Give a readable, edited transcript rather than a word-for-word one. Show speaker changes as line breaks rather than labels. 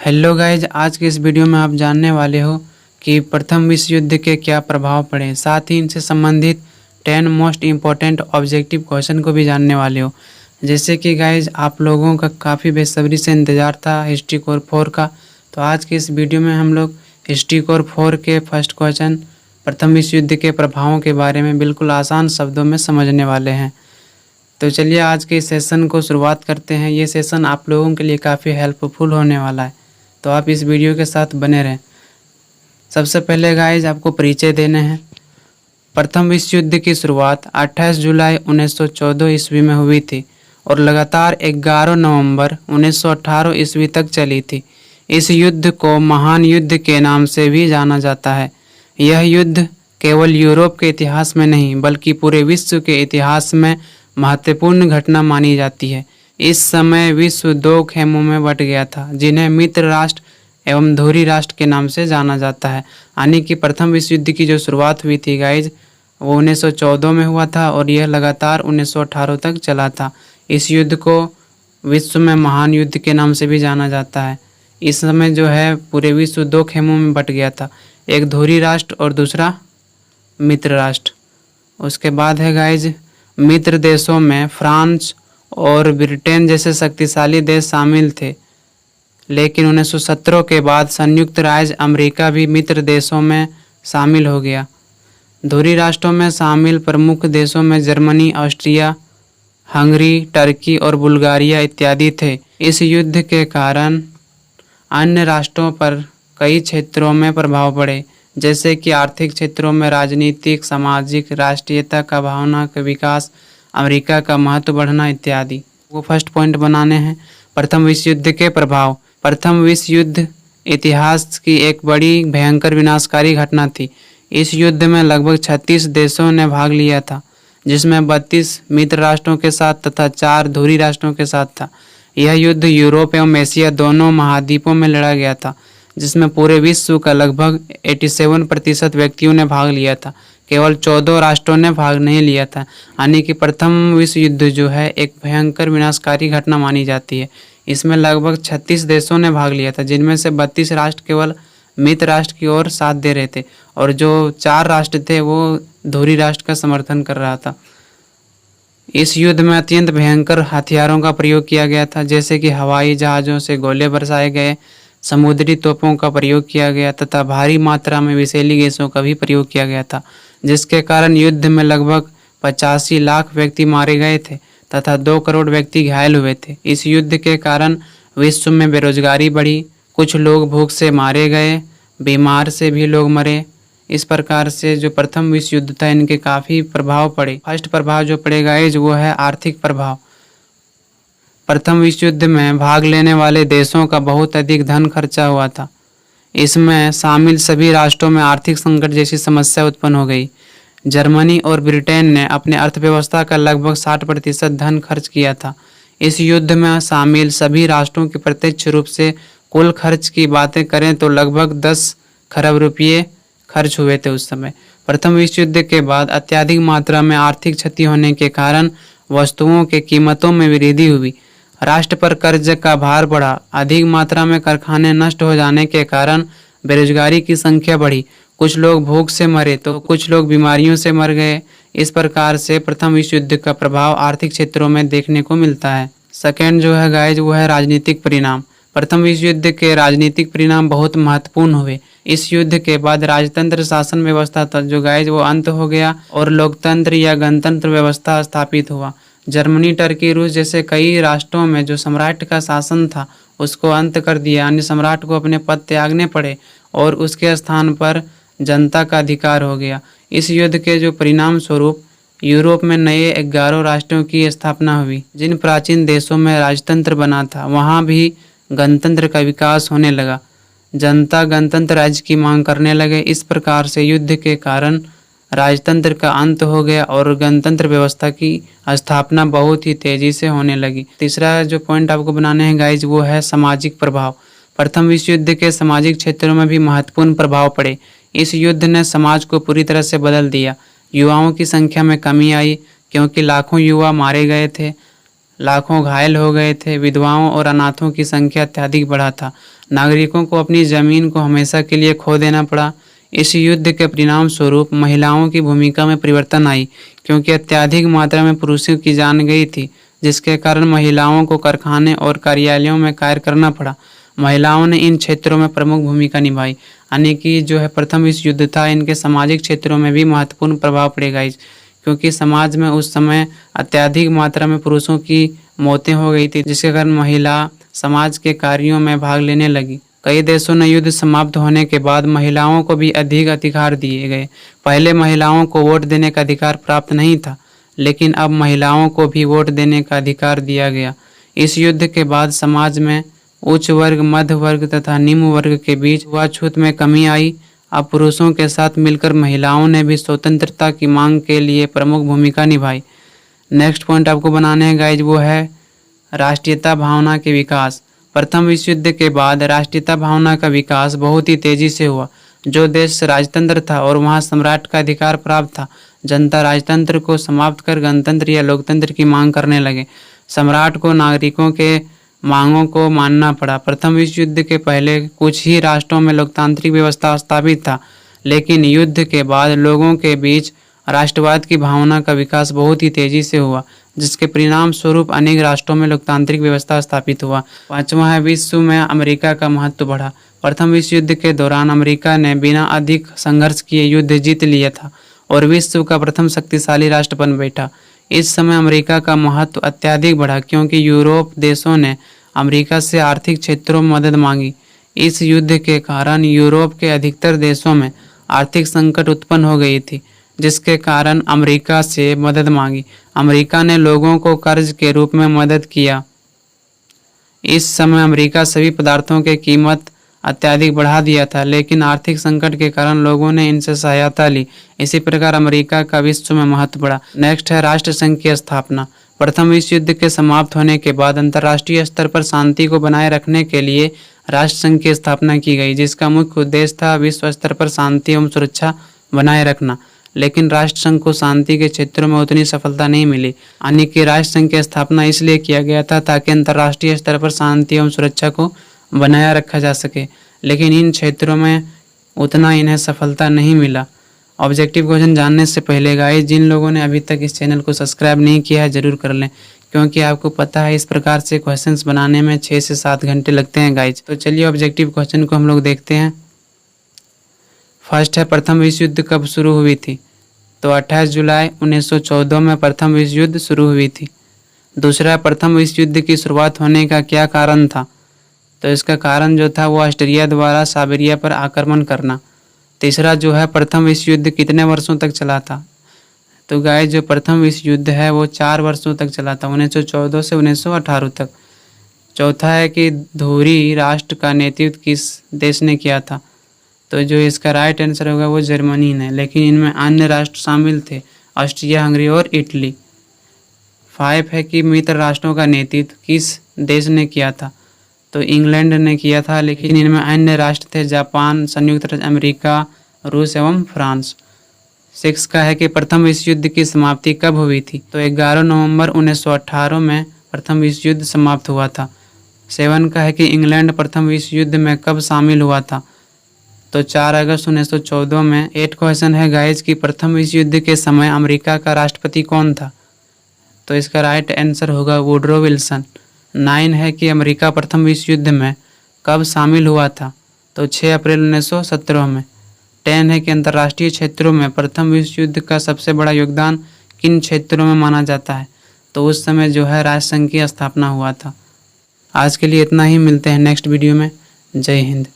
Hello guys, आज के इस वीडियो में आप जानने वाले हो कि प्रथम विश्व युद्ध के क्या प्रभाव पड़े। साथ ही इनसे संबंधित 10 मोस्ट इम्पोर्टेंट ऑब्जेक्टिव क्वेश्चन को भी जानने वाले हो। जैसे कि गाइज आप लोगों का काफ़ी बेसब्री से इंतज़ार था हिस्ट्री कोर 4 का, तो आज के इस वीडियो में हम लोग हिस्ट्री कोर 4 के फर्स्ट क्वेश्चन प्रथम विश्व युद्ध के प्रभावों के बारे में बिल्कुल आसान शब्दों में समझने वाले हैं। तो चलिए आज के इस सेशन को शुरुआत करते हैं। ये सेशन आप लोगों के लिए काफ़ी हेल्पफुल होने वाला है, तो आप इस वीडियो के साथ बने रहें। सबसे पहले गाइज आपको परिचय देने हैं। प्रथम विश्व युद्ध की शुरुआत 28 जुलाई 1914 ईस्वी में हुई थी और लगातार 11 नवंबर 1918 ईस्वी तक चली थी। इस युद्ध को महान युद्ध के नाम से भी जाना जाता है। यह युद्ध केवल यूरोप के इतिहास में नहीं बल्कि पूरे विश्व के इतिहास में महत्वपूर्ण घटना मानी जाती है। इस समय विश्व दो खेमों में बट गया था, जिन्हें मित्र राष्ट्र एवं धुरी राष्ट्र के नाम से जाना जाता है। यानी कि प्रथम विश्व युद्ध की जो शुरुआत हुई थी गाइज, वो 1914 में हुआ था और यह लगातार 1918 तक चला था। इस युद्ध को विश्व में महान युद्ध के नाम से भी जाना जाता है। इस समय जो है पूरे विश्व दो खेमों में बट गया था, एक धुरी राष्ट्र और दूसरा मित्र राष्ट्र। उसके बाद है गाइज, मित्र देशों में फ्रांस और ब्रिटेन जैसे शक्तिशाली देश शामिल थे, लेकिन 1917 के बाद संयुक्त राज्य अमेरिका भी मित्र देशों में शामिल हो गया। धुरी राष्ट्रों में शामिल प्रमुख देशों में जर्मनी, ऑस्ट्रिया, हंगरी, टर्की और बुल्गारिया इत्यादि थे। इस युद्ध के कारण अन्य राष्ट्रों पर कई क्षेत्रों में प्रभाव पड़े, जैसे कि आर्थिक क्षेत्रों में राजनीतिक, सामाजिक, राष्ट्रीयता का भावना का विकास, अमेरिका का महत्व बढ़ना इत्यादि। वो फर्स्ट पॉइंट बनाने हैं प्रथम विश्व युद्ध के प्रभाव। प्रथम विश्व युद्ध इतिहास की एक बड़ी भयंकर विनाशकारी घटना थी। इस युद्ध में लगभग 36 देशों ने भाग लिया था, जिसमें 32 मित्र राष्ट्रों के साथ तथा 4 धुरी राष्ट्रों के साथ था। यह युद्ध यूरोप एवं एशिया दोनों महाद्वीपों में लड़ा गया था, जिसमें पूरे विश्व का लगभग 87% व्यक्तियों ने भाग लिया था। केवल 14 राष्ट्रों ने भाग नहीं लिया था। यानी कि प्रथम विश्व युद्ध जो है एक भयंकर विनाशकारी घटना मानी जाती है। इसमें लगभग 36 देशों ने भाग लिया था, जिनमें से 32 राष्ट्र केवल मित्र राष्ट्र की ओर साथ दे रहे थे और जो 4 राष्ट्र थे वो धुरी राष्ट्र का समर्थन कर रहा था। इस युद्ध में अत्यंत भयंकर हथियारों का प्रयोग किया गया था, जैसे कि हवाई जहाज़ों से गोले बरसाए गए, समुद्री तोपों का प्रयोग किया गया तथा भारी मात्रा में विषैली गैसों का भी प्रयोग किया गया था, जिसके कारण युद्ध में लगभग 85 लाख व्यक्ति मारे गए थे तथा 2 करोड़ व्यक्ति घायल हुए थे। इस युद्ध के कारण विश्व में बेरोजगारी बढ़ी, कुछ लोग भूख से मारे गए, बीमार से भी लोग मरे। इस प्रकार से जो प्रथम विश्व युद्ध था इनके काफ़ी प्रभाव पड़े। फर्स्ट प्रभाव जो पड़ेगा वो है आर्थिक प्रभाव। प्रथम विश्व युद्ध में भाग लेने वाले देशों का बहुत अधिक धन खर्चा हुआ था। इसमें शामिल सभी राष्ट्रों में आर्थिक संकट जैसी समस्या उत्पन्न हो गई। जर्मनी और ब्रिटेन ने अपने अर्थव्यवस्था का लगभग 60% धन खर्च किया था। इस युद्ध में शामिल सभी राष्ट्रों के प्रत्यक्ष रूप से कुल खर्च की बातें करें तो लगभग 10 खरब रुपये खर्च हुए थे उस समय। प्रथम विश्व युद्ध के बाद अत्यधिक मात्रा में आर्थिक क्षति होने के कारण वस्तुओं के कीमतों में वृद्धि हुई, राष्ट्र पर कर्ज का भार बढ़ा, अधिक मात्रा में कारखाने नष्ट हो जाने के कारण बेरोजगारी की संख्या बढ़ी, कुछ लोग भूख से मरे तो कुछ लोग बीमारियों से मर गए। इस प्रकार से प्रथम विश्व युद्ध का प्रभाव आर्थिक क्षेत्रों में देखने को मिलता है। सेकेंड जो है गाइज वो है राजनीतिक परिणाम। प्रथम विश्व युद्ध के राजनीतिक परिणाम बहुत महत्वपूर्ण हुए। इस युद्ध के बाद राजतंत्र शासन व्यवस्था था जो गाइज वो अंत हो गया और लोकतंत्र या गणतंत्र व्यवस्था स्थापित हुआ। जर्मनी, टर्की, रूस जैसे कई राष्ट्रों में जो सम्राट का शासन था उसको अंत कर दिया, यानी सम्राट को अपने पद त्यागने पड़े और उसके स्थान पर जनता का अधिकार हो गया। इस युद्ध के जो परिणाम स्वरूप यूरोप में नए 11 राष्ट्रों की स्थापना हुई। जिन प्राचीन देशों में राजतंत्र बना था वहाँ भी गणतंत्र का विकास होने लगा। जनता गणतंत्र राज्य की मांग करने लगे। इस प्रकार से युद्ध के कारण राजतंत्र का अंत हो गया और गणतंत्र व्यवस्था की स्थापना बहुत ही तेजी से होने लगी। तीसरा जो पॉइंट आपको बनाने हैं गाइज वो है सामाजिक प्रभाव। प्रथम विश्व युद्ध के सामाजिक क्षेत्रों में भी महत्वपूर्ण प्रभाव पड़े। इस युद्ध ने समाज को पूरी तरह से बदल दिया। युवाओं की संख्या में कमी आई क्योंकि लाखों युवा मारे गए थे, लाखों घायल हो गए थे। विधवाओं और अनाथों की संख्या अत्यधिक बढ़ा था। नागरिकों को अपनी ज़मीन को हमेशा के लिए खो देना पड़ा। इस युद्ध के परिणाम स्वरूप महिलाओं की भूमिका में परिवर्तन आई, क्योंकि अत्यधिक मात्रा में पुरुषों की जान गई थी, जिसके कारण महिलाओं को कारखाने और कार्यालयों में कार्य करना पड़ा। महिलाओं ने इन क्षेत्रों में प्रमुख भूमिका निभाई, यानी कि जो है प्रथम विश्व युद्ध था, इनके सामाजिक क्षेत्रों में भी महत्वपूर्ण प्रभाव पड़ेगा क्योंकि समाज में उस समय अत्यधिक मात्रा में पुरुषों की मौतें हो गई थी, जिसके कारण महिला समाज के कार्यों में भाग लेने लगी। कई देशों ने युद्ध समाप्त होने के बाद महिलाओं को भी अधिक अधिकार दिए गए। पहले महिलाओं को वोट देने का अधिकार प्राप्त नहीं था, लेकिन अब महिलाओं को भी वोट देने का अधिकार दिया गया। इस युद्ध के बाद समाज में उच्च वर्ग, मध्य वर्ग तथा निम्न वर्ग के बीच छूत में कमी आई। अब पुरुषों के साथ मिलकर महिलाओं ने भी स्वतंत्रता की मांग के लिए प्रमुख भूमिका निभाई। नेक्स्ट पॉइंट आपको बनाने हैं गाइज, वो है राष्ट्रीयता भावना के विकास। प्रथम विश्व युद्ध के बाद राष्ट्रीयता भावना का विकास बहुत ही तेजी से हुआ। जो देश राजतंत्र था और वहां सम्राट का अधिकार प्राप्त था, जनता राजतंत्र को समाप्त कर गणतंत्र या लोकतंत्र की मांग करने लगे। सम्राट को नागरिकों के मांगों को मानना पड़ा। प्रथम विश्व युद्ध के पहले कुछ ही राष्ट्रों में लोकतांत्रिक व्यवस्था स्थापित था, लेकिन युद्ध के बाद लोगों के बीच राष्ट्रवाद की भावना का विकास बहुत ही तेजी से हुआ, जिसके परिणाम स्वरूप अनेक राष्ट्रों में लोकतांत्रिक व्यवस्था स्थापित हुआ। पांचवा है विश्व में अमेरिका का महत्व बढ़ा। प्रथम विश्व युद्ध के दौरान अमेरिका ने बिना अधिक संघर्ष किए युद्ध जीत लिया था और विश्व का प्रथम शक्तिशाली राष्ट्र बन बैठा। इस समय अमेरिका का महत्व अत्यधिक बढ़ा, क्योंकि यूरोप देशों ने अमेरिका से आर्थिक क्षेत्रों में मदद मांगी। इस युद्ध के कारण यूरोप के अधिकतर देशों में आर्थिक संकट उत्पन्न हो गई थी, जिसके कारण अमेरिका से मदद मांगी। अमेरिका ने लोगों को कर्ज के रूप में मदद किया। इस समय अमेरिका सभी पदार्थों की कीमत अत्यधिक बढ़ा दिया था, लेकिन आर्थिक संकट के कारण लोगों ने इनसे सहायता ली। इसी प्रकार अमेरिका का विश्व में महत्व बढ़ा। नेक्स्ट है राष्ट्र संघ की स्थापना। प्रथम विश्व युद्ध के समाप्त होने के बाद अंतर्राष्ट्रीय स्तर पर शांति को बनाए रखने के लिए राष्ट्र संघ की स्थापना की गई, जिसका मुख्य उद्देश्य था विश्व स्तर पर शांति एवं सुरक्षा बनाए रखना। लेकिन राष्ट्र संघ को शांति के क्षेत्रों में उतनी सफलता नहीं मिली, यानी कि राष्ट्र संघ की स्थापना इसलिए किया गया था ताकि अंतर्राष्ट्रीय स्तर पर शांति एवं सुरक्षा को बनाया रखा जा सके, लेकिन इन क्षेत्रों में उतना इन्हें सफलता नहीं मिला। ऑब्जेक्टिव क्वेश्चन जानने से पहले गाइस, जिन लोगों ने अभी तक इस चैनल को सब्सक्राइब नहीं किया है ज़रूर कर लें, क्योंकि आपको पता है इस प्रकार से क्वेश्चंस बनाने में 6 से 7 घंटे लगते हैं गाइज। तो चलिए ऑब्जेक्टिव क्वेश्चन को हम लोग देखते हैं। फर्स्ट है प्रथम विश्व युद्ध कब शुरू हुई थी? तो 28 जुलाई 1914 में प्रथम विश्व युद्ध शुरू हुई थी। दूसरा, प्रथम विश्व युद्ध की शुरुआत होने का क्या कारण था? तो इसका कारण जो था वो ऑस्ट्रिया द्वारा साइबेरिया पर आक्रमण करना। तीसरा जो है, प्रथम विश्व युद्ध कितने वर्षों तक चला था? तो गाइस, जो प्रथम विश्व युद्ध है वो 4 वर्षों तक चला था, 1914 से 1918 तक। चौथा है कि धुरी राष्ट्र का नेतृत्व किस देश ने किया था? तो जो इसका राइट आंसर होगा वो जर्मनी ने, लेकिन इनमें अन्य राष्ट्र शामिल थे, ऑस्ट्रिया, हंगरी और इटली। 5 है कि मित्र राष्ट्रों का नेतृत्व किस देश ने किया था? तो इंग्लैंड ने किया था, लेकिन इनमें अन्य राष्ट्र थे, जापान, संयुक्त राज्य अमेरिका, रूस एवं फ्रांस। 6 का है कि प्रथम विश्व युद्ध की समाप्ति कब हुई थी? तो 11 नवंबर 1918 में प्रथम विश्व युद्ध समाप्त हुआ था। 7 का है कि इंग्लैंड प्रथम विश्व युद्ध में कब शामिल हुआ था? तो 4 अगस्त 1914 में। 8 क्वेश्चन है गाइज कि प्रथम विश्व युद्ध के समय अमेरिका का राष्ट्रपति कौन था? तो इसका राइट आंसर होगा वुडरो विल्सन। 9 है कि अमेरिका प्रथम विश्व युद्ध में कब शामिल हुआ था? तो 6 अप्रैल 1917 में। 10 है कि अंतर्राष्ट्रीय क्षेत्रों में प्रथम विश्व युद्ध का सबसे बड़ा योगदान किन क्षेत्रों में माना जाता है? तो उस समय जो है राष्ट्रसंघ की स्थापना हुआ था। आज के लिए इतना ही, मिलते हैं नेक्स्ट वीडियो में। जय हिंद।